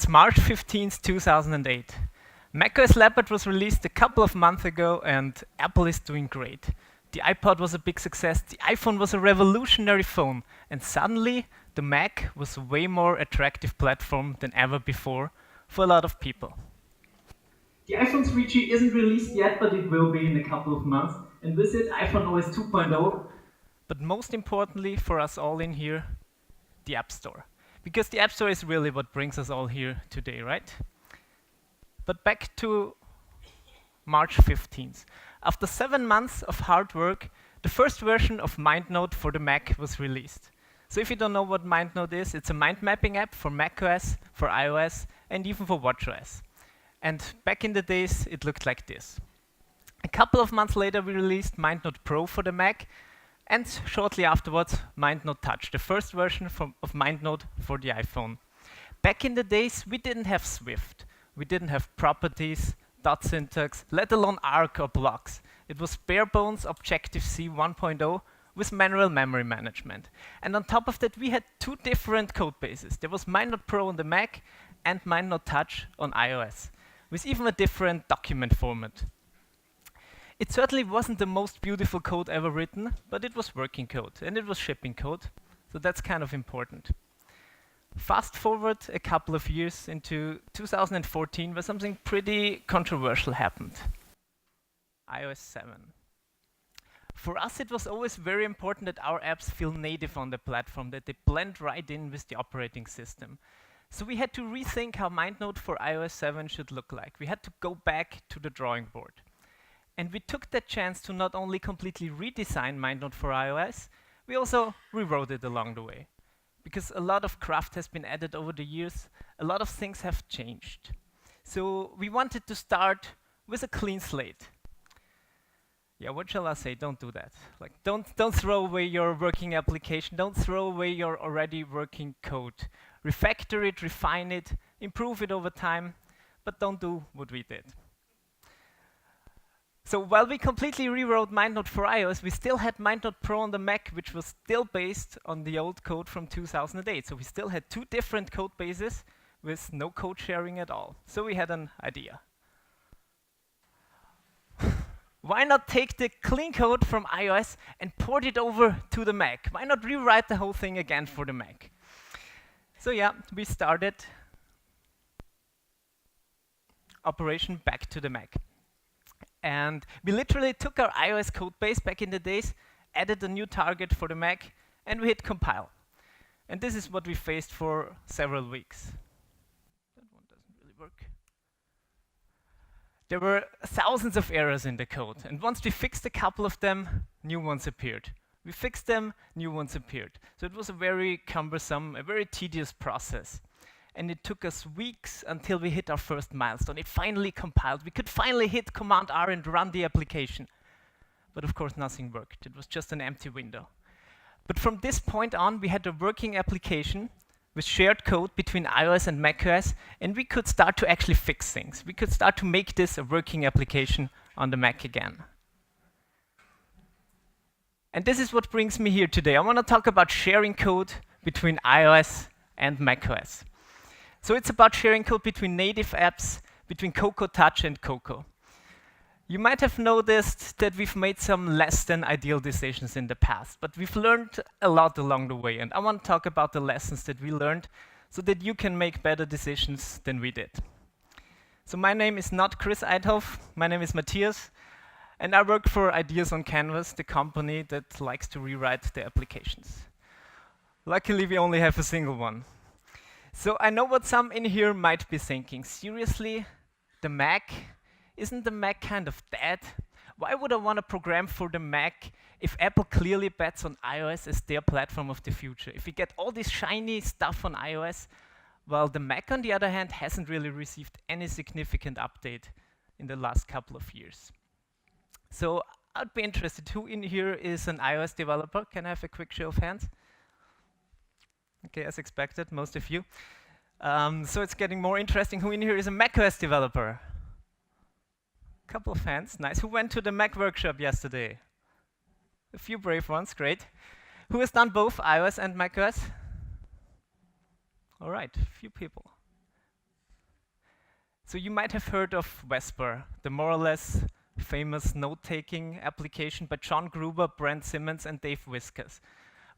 It's March 15th, 2008. macOS Leopard was released a couple of months ago, and Apple is doing great. The iPod was a big success, the iPhone was a revolutionary phone, and suddenly the Mac was a way more attractive platform than ever before for a lot of people. The iPhone 3G isn't released yet, but it will be in a couple of months, and with it iPhone OS 2.0. But most importantly for us all in here, the App Store. Because the App Store is really what brings us all here today, right? But back to March 15th. After 7 months of hard work, the first version of MindNode for the Mac was released. So if you don't know what MindNode is, it's a mind mapping app for macOS, for iOS, and even for watchOS. And back in the days, it looked like this. A couple of months later, we released MindNode Pro for the Mac, and shortly afterwards, MindNode Touch, the first version of MindNode for the iPhone. Back in the days, we didn't have Swift. We didn't have properties, dot syntax, let alone arc or blocks. It was bare bones Objective-C 1.0 with manual memory management. And on top of that, we had two different code bases. There was MindNode Pro on the Mac and MindNode Touch on iOS, with even a different document format. It certainly wasn't the most beautiful code ever written, but it was working code, and it was shipping code, so that's kind of important. Fast forward a couple of years into 2014, where something pretty controversial happened. iOS 7. For us, it was always very important that our apps feel native on the platform, that they blend right in with the operating system. So we had to rethink how MindNode for iOS 7 should look like. We had to go back to the drawing board. And we took that chance to not only completely redesign MindNode for iOS, we also rewrote it along the way. Because a lot of craft has been added over the years, a lot of things have changed. So we wanted to start with a clean slate. Yeah, what shall I say? Don't do that. Like, don't throw away your working application. Don't throw away your already working code. Refactor it, refine it, improve it over time, but don't do what we did. So while we completely rewrote MindNode for iOS, we still had MindNode Pro on the Mac, which was still based on the old code from 2008. So we still had two different code bases with no code sharing at all. So we had an idea. Why not take the clean code from iOS and port it over to the Mac? Why not rewrite the whole thing again for the Mac? So yeah, we started operation back to the Mac. And we literally took our iOS code base back in the days, added a new target for the Mac, and we hit compile. And this is what we faced for several weeks. That one doesn't really work. There were thousands of errors in the code, and once we fixed a couple of them, new ones appeared. We fixed them, new ones appeared. So it was a very cumbersome, a very tedious process. And it took us weeks until we hit our first milestone. It finally compiled. We could finally hit Command R and run the application. But of course, nothing worked. It was just an empty window. But from this point on, we had a working application with shared code between iOS and macOS, and we could start to actually fix things. We could start to make this a working application on the Mac again. And this is what brings me here today. I want to talk about sharing code between iOS and macOS. So it's about sharing code between native apps, between Cocoa Touch and Cocoa. You might have noticed that we've made some less than ideal decisions in the past, but we've learned a lot along the way, and I want to talk about the lessons that we learned so that you can make better decisions than we did. So my name is not Chris Eidhoff, my name is Matthias, and I work for Ideas on Canvas, the company that likes to rewrite the applications. Luckily, we only have a single one. So I know what some in here might be thinking. Seriously, the Mac? Isn't the Mac kind of dead? Why would I want to program for the Mac if Apple clearly bets on iOS as their platform of the future? If we get all this shiny stuff on iOS, while the Mac, on the other hand, hasn't really received any significant update in the last couple of years. So I'd be interested, who in here is an iOS developer? Can I have a quick show of hands? Okay, as expected, most of you. So it's getting more interesting. Who in here is a macOS developer? Couple of hands, nice. Who went to the Mac workshop yesterday? A few brave ones, great. Who has done both iOS and macOS? All right, a few people. So you might have heard of Vesper, the more or less famous note-taking application by John Gruber, Brent Simmons, and Dave Wiskus.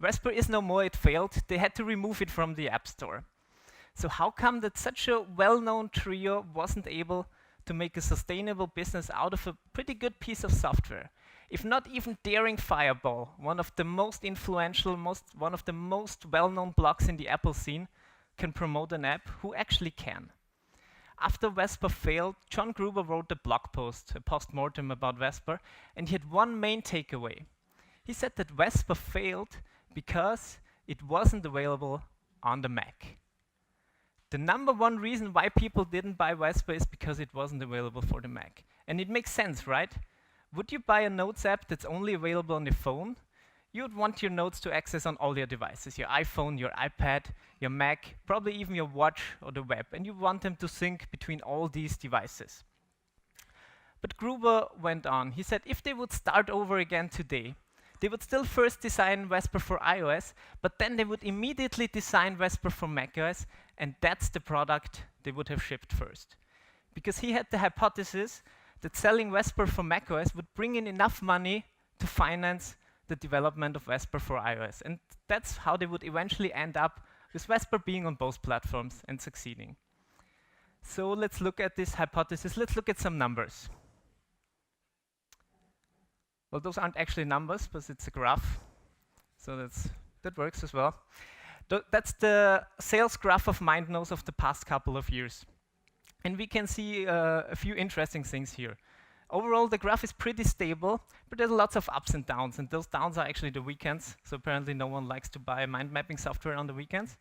Vesper is no more, it failed. They had to remove it from the App Store. So how come that such a well-known trio wasn't able to make a sustainable business out of a pretty good piece of software? If not even daring Fireball, one of the most influential, one of the most well-known blogs in the Apple scene, can promote an app, who actually can? After Vesper failed, John Gruber wrote a blog post, a post-mortem about Vesper, and he had one main takeaway. He said that Vesper failed because it wasn't available on the Mac. The number one reason why people didn't buy Vesper is because it wasn't available for the Mac. And it makes sense, right? Would you buy a Notes app that's only available on the phone? You'd want your Notes to access on all your devices, your iPhone, your iPad, your Mac, probably even your watch or the web, and you want them to sync between all these devices. But Gruber went on. He said if they would start over again today, they would still first design Vesper for iOS, but then they would immediately design Vesper for macOS, and that's the product they would have shipped first. Because he had the hypothesis that selling Vesper for macOS would bring in enough money to finance the development of Vesper for iOS. And that's how they would eventually end up with Vesper being on both platforms and succeeding. So let's look at this hypothesis. Let's look at some numbers. Well, those aren't actually numbers, but it's a graph. So that works as well. That's the sales graph of MindNode of the past couple of years. And we can see a few interesting things here. Overall, the graph is pretty stable, but there's lots of ups and downs, and those downs are actually the weekends. So apparently no one likes to buy mind mapping software on the weekends.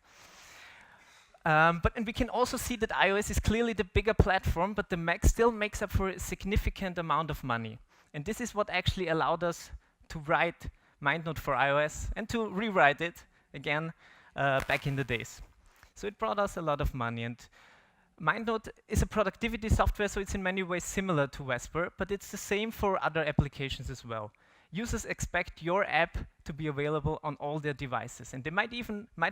And we can also see that iOS is clearly the bigger platform, but the Mac still makes up for a significant amount of money. And this is what actually allowed us to write MindNode for iOS and to rewrite it again back in the days. So it brought us a lot of money. And MindNode is a productivity software, so it's in many ways similar to Vesper, but it's the same for other applications as well. Users expect your app to be available on all their devices, and they might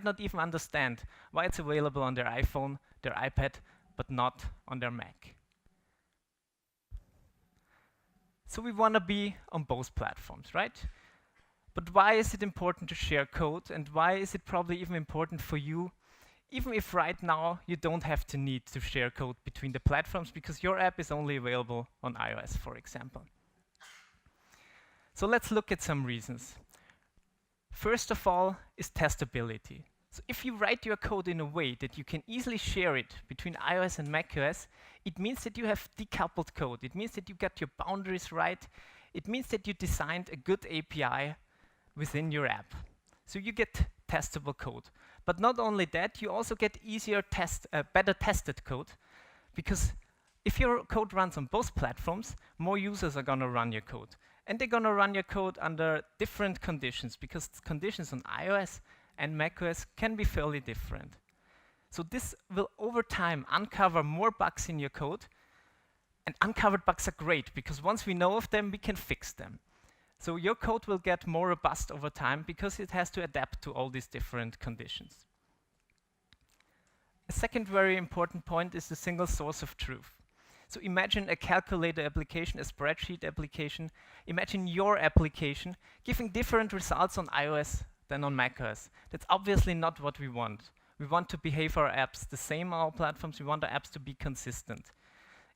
not even understand why it's available on their iPhone, their iPad, but not on their Mac. So we want to be on both platforms, right? But why is it important to share code, and why is it probably even important for you, even if right now you don't have the need to share code between the platforms because your app is only available on iOS, for example? So let's look at some reasons. First of all is testability. So if you write your code in a way that you can easily share it between iOS and macOS, it means that you have decoupled code. It means that you got your boundaries right. It means that you designed a good API within your app. So you get testable code. But not only that, you also get better tested code, because if your code runs on both platforms, more users are going to run your code. And they're going to run your code under different conditions, because conditions on iOS and macOS can be fairly different. So this will, over time, uncover more bugs in your code. And uncovered bugs are great, because once we know of them, we can fix them. So your code will get more robust over time because it has to adapt to all these different conditions. A second very important point is the single source of truth. So imagine a calculator application, a spreadsheet application. Imagine your application giving different results on iOS than on macOS. That's obviously not what we want. We want to behave our apps the same on all platforms. We want our apps to be consistent.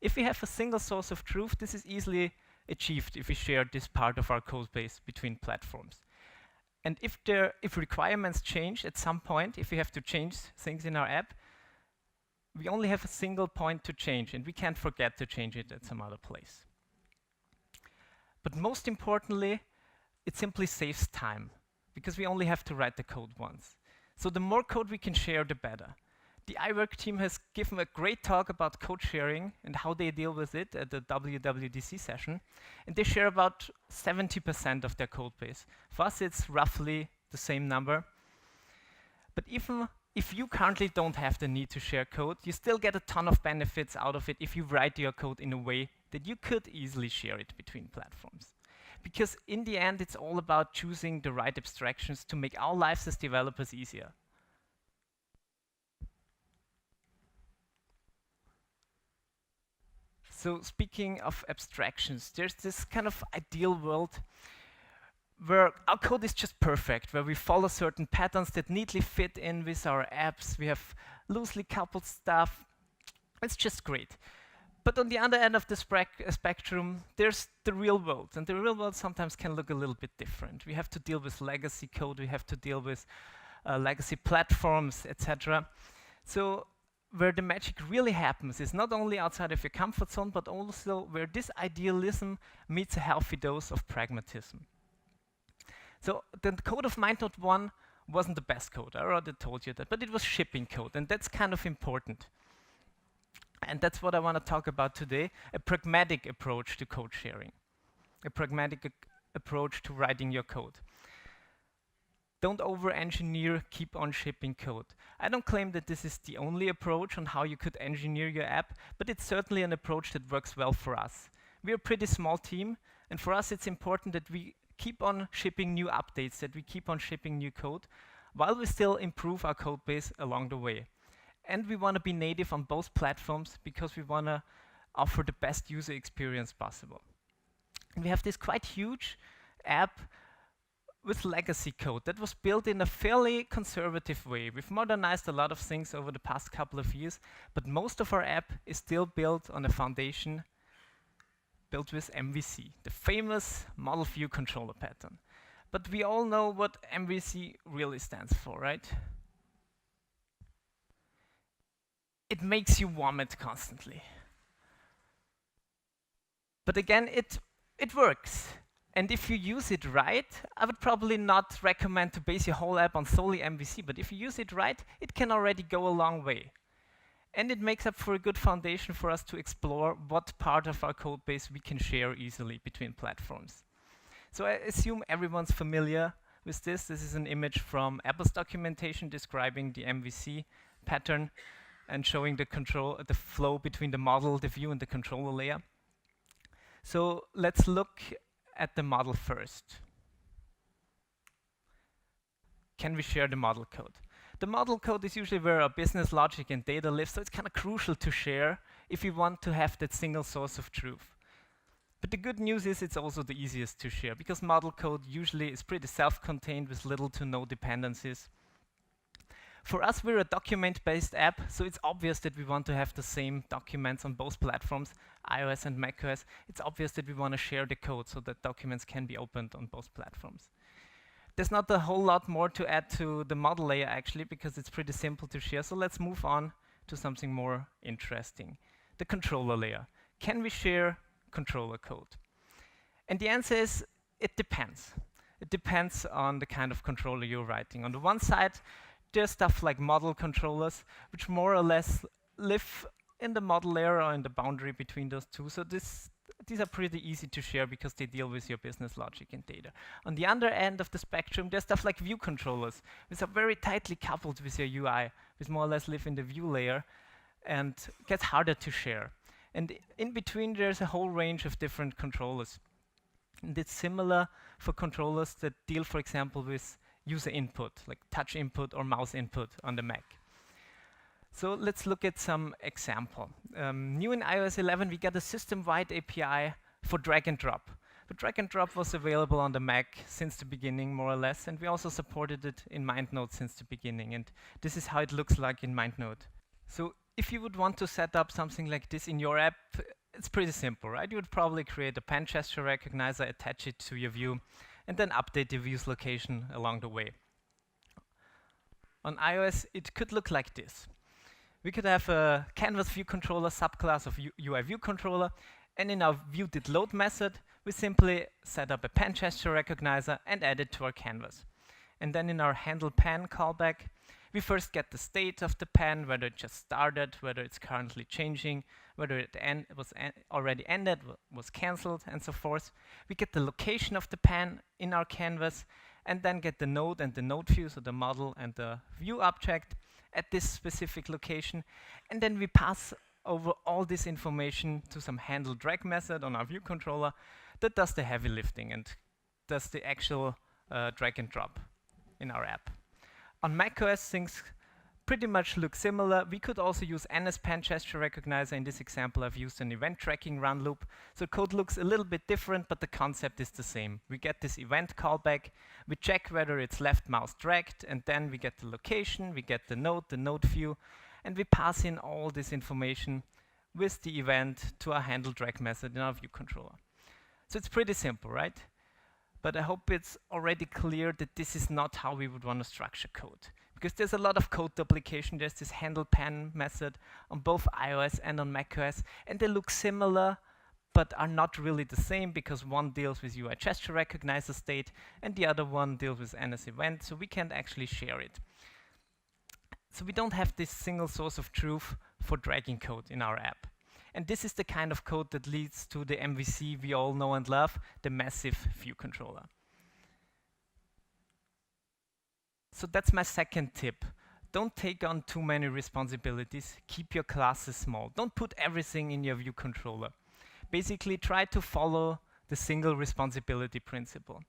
If we have a single source of truth, this is easily achieved if we share this part of our code base between platforms. And if requirements change at some point, if we have to change things in our app, we only have a single point to change, and we can't forget to change it at some other place. But most importantly, it simply saves time, because we only have to write the code once. So the more code we can share, the better. The iWork team has given a great talk about code sharing and how they deal with it at the WWDC session. And they share about 70% of their code base. For us, it's roughly the same number. But even if you currently don't have the need to share code, you still get a ton of benefits out of it if you write your code in a way that you could easily share it between platforms. Because in the end, it's all about choosing the right abstractions to make our lives as developers easier. So speaking of abstractions, there's this kind of ideal world where our code is just perfect, where we follow certain patterns that neatly fit in with our apps. We have loosely coupled stuff. It's just great. But on the other end of the spectrum, there's the real world. And the real world sometimes can look a little bit different. We have to deal with legacy code. We have to deal with legacy platforms, etc. So where the magic really happens is not only outside of your comfort zone, but also where this idealism meets a healthy dose of pragmatism. So the code of MindNode 1 wasn't the best code. I already told you that, but it was shipping code, and that's kind of important. And that's what I want to talk about today, a pragmatic approach to code sharing, a pragmatic approach to writing your code. Don't over-engineer, keep on shipping code. I don't claim that this is the only approach on how you could engineer your app, but it's certainly an approach that works well for us. We're a pretty small team, and for us it's important that we keep on shipping new updates, that we keep on shipping new code, while we still improve our code base along the way. And we want to be native on both platforms because we want to offer the best user experience possible. And we have this quite huge app with legacy code that was built in a fairly conservative way. We've modernized a lot of things over the past couple of years, but most of our app is still built on a foundation built with MVC, the famous model view controller pattern. But we all know what MVC really stands for, right? It makes you vomit constantly. But again, it works. And if you use it right, I would probably not recommend to base your whole app on solely MVC, but if you use it right, it can already go a long way. And it makes up for a good foundation for us to explore what part of our code base we can share easily between platforms. So I assume everyone's familiar with this. This is an image from Apple's documentation describing the MVC pattern and showing the flow between the model, the view, and the controller layer. So let's look at the model first. Can we share the model code? The model code is usually where our business logic and data live, so it's kind of crucial to share if we want to have that single source of truth. But the good news is it's also the easiest to share, because model code usually is pretty self-contained with little to no dependencies. For us, we're a document-based app, so it's obvious that we want to have the same documents on both platforms, iOS and macOS. It's obvious that we want to share the code so that documents can be opened on both platforms. There's not a whole lot more to add to the model layer, actually, because it's pretty simple to share. So let's move on to something more interesting, the controller layer. Can we share controller code? And the answer is, it depends. It depends on the kind of controller you're writing. On the one side, there's stuff like model controllers, which more or less live in the model layer or in the boundary between those two. So these are pretty easy to share because they deal with your business logic and data. On the other end of the spectrum, there's stuff like view controllers, which are very tightly coupled with your UI, which more or less live in the view layer and gets harder to share. And in between, there's a whole range of different controllers. And it's similar for controllers that deal, for example, with user input, like touch input or mouse input on the Mac. So let's look at some example. New in iOS 11, we got a system-wide API for drag and drop. But drag and drop was available on the Mac since the beginning, more or less, and we also supported it in MindNode since the beginning. And this is how it looks like in MindNode. So if you would want to set up something like this in your app, it's pretty simple, right? You would probably create a pen gesture recognizer, attach it to your view, and then update the view's location along the way. On iOS, it could look like this. We could have a canvas view controller subclass of UI view controller, and in our viewDidLoad method, we simply set up a pen gesture recognizer and add it to our canvas. And then in our handle pen callback, we first get the state of the pen, whether it just started, whether it's currently changing, whether it was already ended, was cancelled, and so forth. We get the location of the pen in our canvas, and then get the node and the node view, so the model and the view object at this specific location. And then we pass over all this information to some handle drag method on our view controller that does the heavy lifting and does the actual drag and drop in our app. On macOS, things pretty much look similar. We could also use NSPen gesture recognizer. In this example, I've used an event tracking run loop. So code looks a little bit different, but the concept is the same. We get this event callback, we check whether it's left mouse dragged, and then we get the location, we get the node view, and we pass in all this information with the event to our handle drag method in our view controller. So it's pretty simple, right? But I hope it's already clear that this is not how we would want to structure code. Because there's a lot of code duplication. There's this handle pen method on both iOS and on macOS, and they look similar, but are not really the same because one deals with UI gesture recognizer state and the other one deals with NS event, so we can't actually share it. So we don't have this single source of truth for dragging code in our app. And this is the kind of code that leads to the MVC we all know and love, the massive view controller. So that's my second tip. Don't take on too many responsibilities. Keep your classes small. Don't put everything in your view controller. Basically, try to follow the single responsibility principle.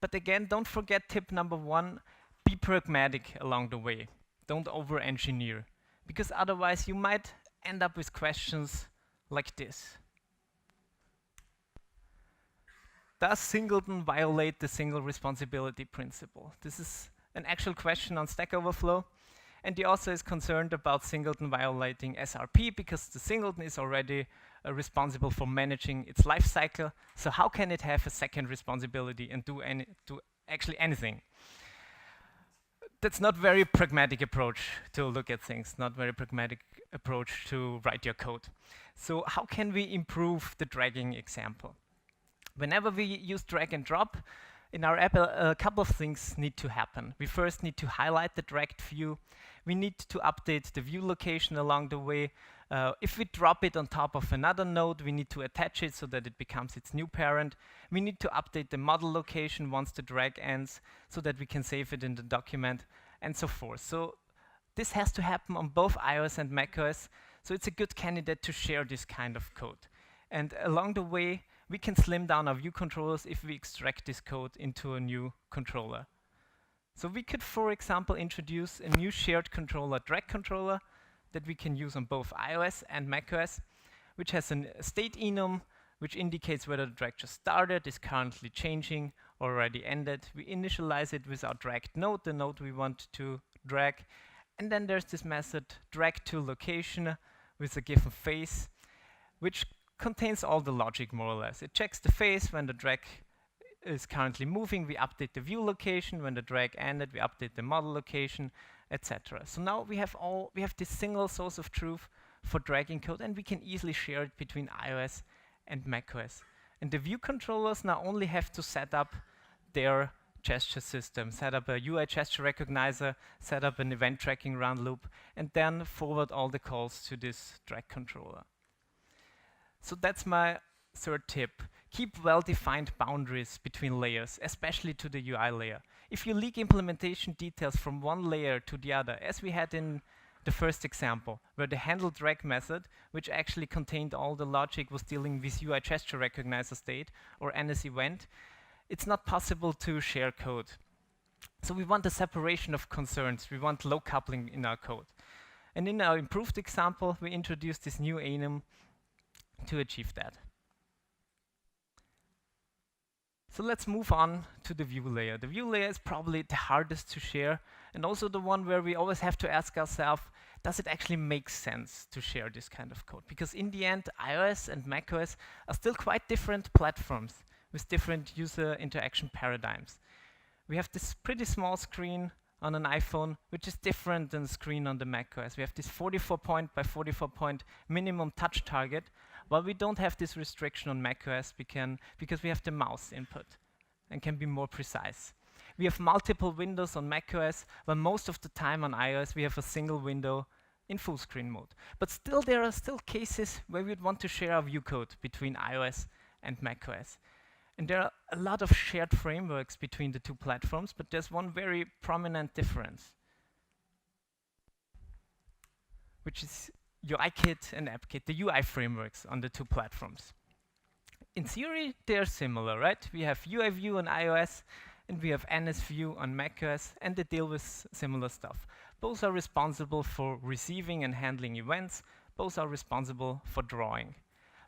But again, don't forget tip number 1, be pragmatic along the way. Don't over-engineer, because otherwise you might end up with questions like this. Does singleton violate the single responsibility principle? This is an actual question on Stack Overflow, and the author is concerned about singleton violating SRP because the singleton is already responsible for managing its life cycle. So how can it have a second responsibility and do actually anything? That's not very pragmatic approach to look at things, not very pragmatic approach to write your code. So how can we improve the dragging example? Whenever we use drag and drop, in our app, a couple of things need to happen. We first need to highlight the dragged view. We need to update the view location along the way. If we drop it on top of another node, we need to attach it so that it becomes its new parent. We need to update the model location once the drag ends so that we can save it in the document, and so forth. So this has to happen on both iOS and macOS. So it's a good candidate to share this kind of code. And along the way, we can slim down our view controllers if we extract this code into a new controller. So we could, for example, introduce a new shared controller, drag controller, that we can use on both iOS and macOS, which has a state enum, which indicates whether the drag just started, is currently changing, or already ended. We initialize it with our dragged node, the node we want to drag. And then there's this method, drag to location, with a given phase, which contains all the logic, more or less. It checks the phase when the drag is currently moving, we update the view location. When the drag ended, we update the model location, etc. So now we have this single source of truth for dragging code, and we can easily share it between iOS and macOS. And the view controllers now only have to set up their gesture system, set up a UI gesture recognizer, set up an event tracking run loop, and then forward all the calls to this drag controller. So that's my third tip. Keep well-defined boundaries between layers, especially to the UI layer. If you leak implementation details from one layer to the other, as we had in the first example, where the handle drag method, which actually contained all the logic, was dealing with UI gesture recognizer state or NS event, it's not possible to share code. So we want a separation of concerns. We want low coupling in our code. And in our improved example, we introduced this new enum to achieve that. So let's move on to the view layer. The view layer is probably the hardest to share, and also the one where we always have to ask ourselves, does it actually make sense to share this kind of code? Because in the end, iOS and macOS are still quite different platforms with different user interaction paradigms. We have this pretty small screen on an iPhone, which is different than the screen on the macOS. We have this 44 point by 44 point minimum touch target, while we don't have this restriction on macOS because we have the mouse input and can be more precise. We have multiple windows on macOS, while most of the time on iOS we have a single window in full screen mode. But still, there are still cases where we'd want to share our view code between iOS and macOS. And there are a lot of shared frameworks between the two platforms, but there's one very prominent difference, which is UIKit and AppKit, the UI frameworks on the two platforms. In theory, they're similar, right? We have UI view on iOS, and we have NS view on macOS, and they deal with similar stuff. Both are responsible for receiving and handling events. Both are responsible for drawing.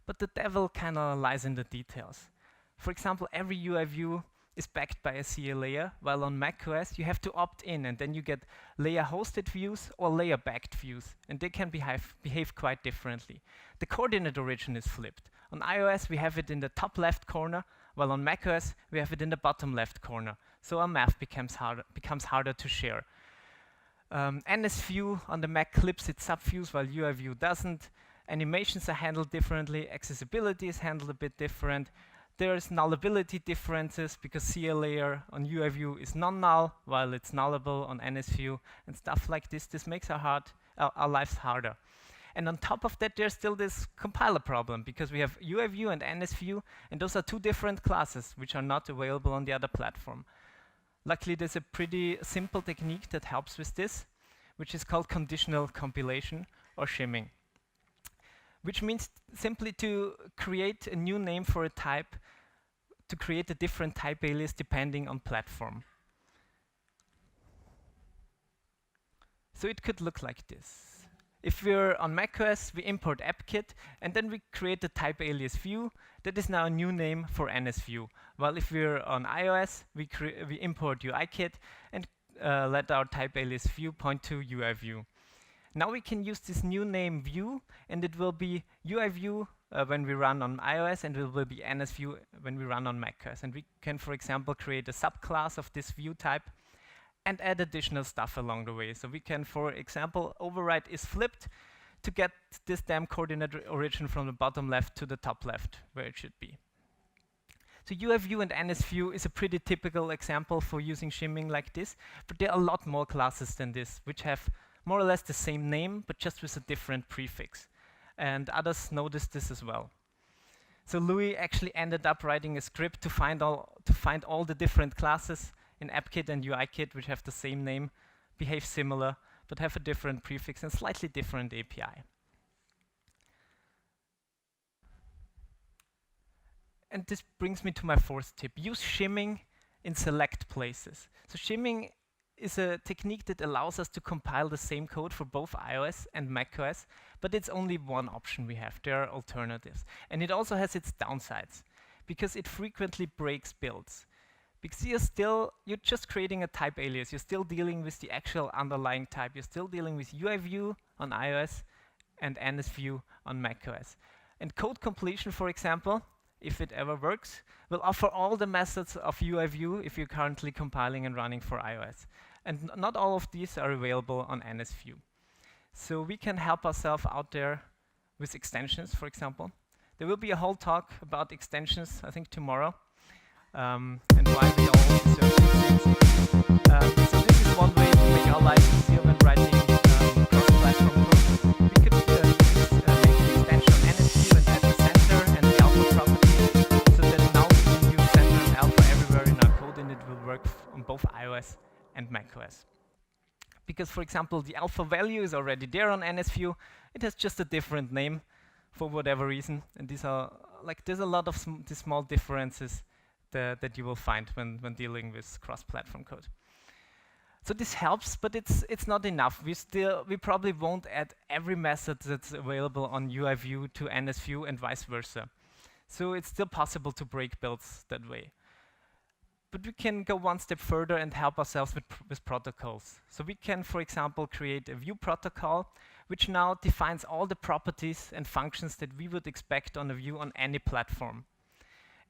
But the devil kind of lies in the details. For example, every UI view is backed by a CA layer, while on macOS you have to opt in, and then you get layer-hosted views or layer-backed views, and they can behave quite differently. The coordinate origin is flipped. On iOS we have it in the top left corner, while on macOS we have it in the bottom left corner. So our math becomes harder to share. NSView on the Mac clips its subviews, while UIView doesn't. Animations are handled differently. Accessibility is handled a bit different. There's nullability differences because CA layer on UIView is non-null, while it's nullable on NSView, and stuff like this. This makes our lives harder. And on top of that, there's still this compiler problem, because we have UIView and NSView, and those are two different classes which are not available on the other platform. Luckily, there's a pretty simple technique that helps with this, which is called conditional compilation, or shimming, which means simply to create a new name for a type, to create a different type alias depending on platform. So it could look like this. If we're on macOS, we import AppKit, and then we create the type alias view. That is now a new name for NSView. While if we're on iOS, we import UIKit and let our type alias view point to UIView. Now we can use this new name view, and it will be UIView when we run on iOS, and it will be NSView when we run on macOS. And we can, for example, create a subclass of this view type and add additional stuff along the way. So we can, for example, override is flipped to get this damn coordinate origin from the bottom left to the top left, where it should be. So UIView and NSView is a pretty typical example for using shimming like this, but there are a lot more classes than this, which have more or less the same name, but just with a different prefix. And others noticed this as well. So Louis actually ended up writing a script to find all the different classes in AppKit and UIKit, which have the same name, behave similar, but have a different prefix and slightly different API. And this brings me to my fourth tip. Use shimming in select places. So shimming is a technique that allows us to compile the same code for both iOS and macOS, but it's only one option we have. There are alternatives. And it also has its downsides, because it frequently breaks builds. Because you're just creating a type alias. You're still dealing with the actual underlying type. You're still dealing with UIView on iOS and NSView on macOS. And code completion, for example, if it ever works, will offer all the methods of UIView if you're currently compiling and running for iOS. And not all of these are available on NSView. So we can help ourselves out there with extensions, for example. There will be a whole talk about extensions, I think, tomorrow. And why we all deserve these things. So this is one way to make our life easier when writing cross-platform code. We could make the extension on NSView and add the center and the alpha property, so that now we can use center and alpha everywhere in our code, and it will work on both iOS and macOS. Because, for example, the alpha value is already there on NSView. It has just a different name for whatever reason, and these are there's a lot of these small differences that you will find when dealing with cross-platform code. So this helps, but it's not enough. We probably won't add every method that's available on UIView to NSView and vice versa. So it's still possible to break builds that way. But we can go one step further and help ourselves with protocols. So we can, for example, create a view protocol, which now defines all the properties and functions that we would expect on a view on any platform.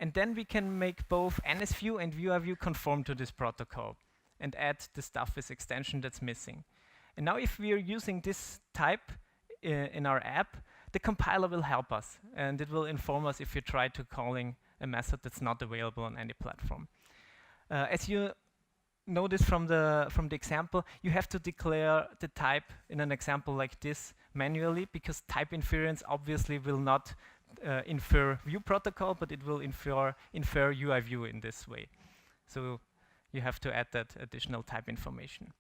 And then we can make both NSView and UIView conform to this protocol and add the stuff with extension that's missing. And now if we are using this type in our app, the compiler will help us, and it will inform us if you try to calling a method that's not available on any platform. As you notice from the example, you have to declare the type in an example like this manually, because type inference obviously will not infer view protocol, but it will infer UIView in this way. So you have to add that additional type information.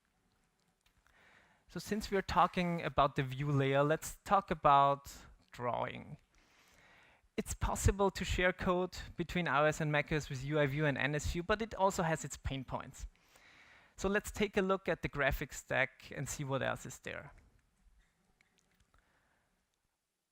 So since we're talking about the view layer, let's talk about drawing. It's possible to share code between iOS and macOS with UIView and NSView, but it also has its pain points. So let's take a look at the graphics stack and see what else is there.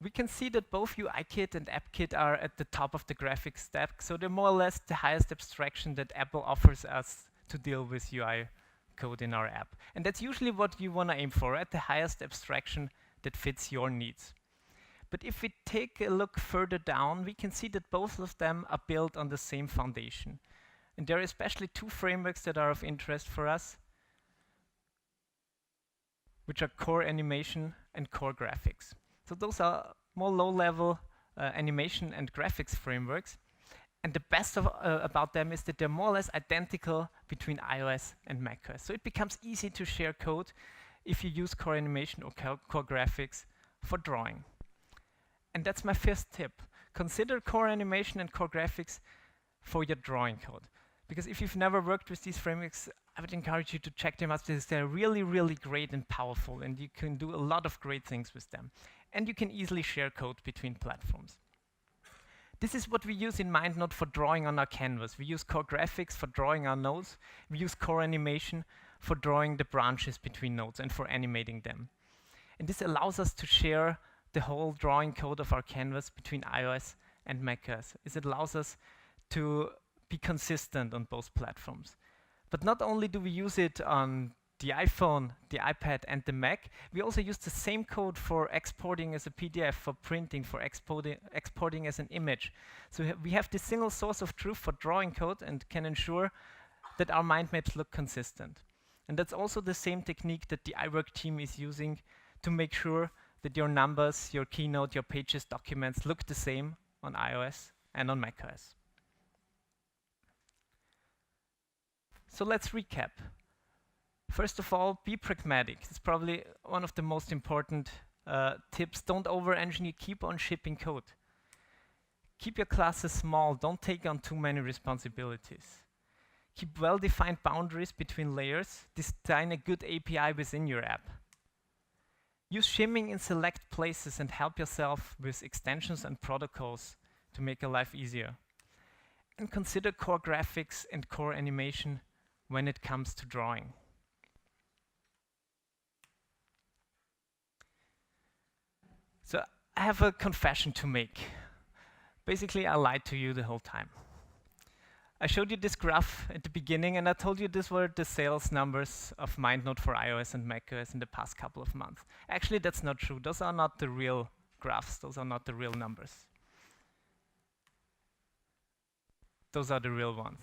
We can see that both UIKit and AppKit are at the top of the graphics stack, so they're more or less the highest abstraction that Apple offers us to deal with UI code in our app. And that's usually what you want to aim for, at the highest abstraction that fits your needs. But if we take a look further down, we can see that both of them are built on the same foundation. And there are especially two frameworks that are of interest for us, which are Core Animation and Core Graphics. So those are more low-level animation and graphics frameworks. And the best about them is that they're more or less identical between iOS and macOS. So it becomes easy to share code if you use Core Animation or Core Graphics for drawing. And that's my first tip. Consider Core Animation and Core Graphics for your drawing code. Because if you've never worked with these frameworks, I would encourage you to check them out because they're really, really great and powerful, and you can do a lot of great things with them. And you can easily share code between platforms. This is what we use in MindNode for drawing on our canvas. We use Core Graphics for drawing our nodes. We use Core Animation for drawing the branches between nodes and for animating them. And this allows us to share the whole drawing code of our canvas between iOS and macOS. It allows us to be consistent on both platforms. But not only do we use it on the iPhone, the iPad, and the Mac, we also use the same code for exporting as a PDF, for printing, for exporting as an image. So we have this single source of truth for drawing code and can ensure that our mind maps look consistent. And that's also the same technique that the iWork team is using to make sure that your numbers, your keynote, your pages, documents look the same on iOS and on macOS. So let's recap. First of all, be pragmatic. It's probably one of the most important tips. Don't over-engineer, keep on shipping code. Keep your classes small, don't take on too many responsibilities. Keep well-defined boundaries between layers. Design a good API within your app. Use shimming in select places and help yourself with extensions and protocols to make your life easier. And consider Core Graphics and Core Animation when it comes to drawing. So I have a confession to make. Basically, I lied to you the whole time. I showed you this graph at the beginning, and I told you these were the sales numbers of MindNode for iOS and macOS in the past couple of months. Actually, that's not true. Those are not the real graphs. Those are not the real numbers. Those are the real ones.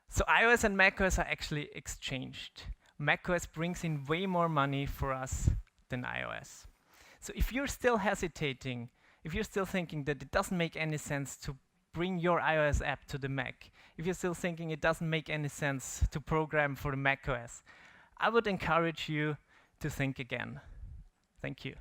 So iOS and macOS are actually exchanged. macOS brings in way more money for us than iOS. So if you're still hesitating, if you're still thinking that it doesn't make any sense to bring your iOS app to the Mac, if you're still thinking it doesn't make any sense to program for the macOS, I would encourage you to think again. Thank you.